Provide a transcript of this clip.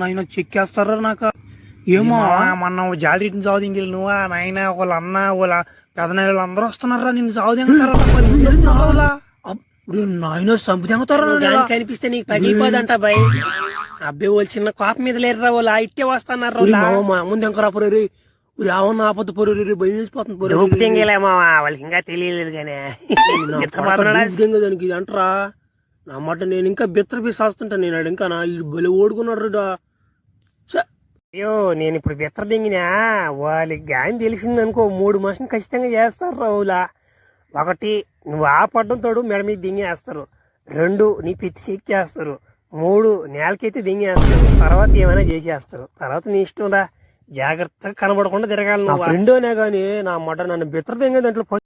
నాయన చెక్కేస్తారా నాకు ఏమో మొన్న జాతర చావుది ఇంక నువ్వా నాయన వాళ్ళ అన్న వాళ్ళ పెదనాయలు అందరూ వస్తున్నారా నిన్ను చావు దింగుతారా నాయన చంపు దింగుతారా కనిపిస్తే నీకు పగిలిపోదంట బాయ్ అబ్బాయి వాళ్ళు చిన్న కోప మీద లేరురా వాళ్ళు ఇట్టే వస్తున్నారు ముందు ఎంకరా పొరే రావన్న ఆపద పొరే భయం వేసిపోతుంది వాళ్ళకి ఇంకా తెలియలేదు కానీ దానికి అంటరా నా మాట నేను ఇంకా బిత్తర పీసి వస్తుంటా నేను ఇంకా బలి ఓడుకున్నాడు అయ్యో నేను ఇప్పుడు బిత్తర దింగినా వాళ్ళకి గాని తెలిసింది అనుకో 3 మనుషులు ఖచ్చితంగా చేస్తారు రావులా. 1 నువ్వు ఆపడ్డం తోడు మెడ మీద దింగేస్తారు, 2 నీ పెత్తి చెక్కేస్తారు, 3 నేలకైతే దింగేస్తారు, తర్వాత ఏమైనా చేసేస్తారు. తర్వాత నీ ఇష్టం రా, జాగ్రత్తగా కనబడకుండా తిరగాలి. నా ఫ్రెండ్ అనే గానీ నా మాట నన్ను బిత్తర దింగే దాంట్లో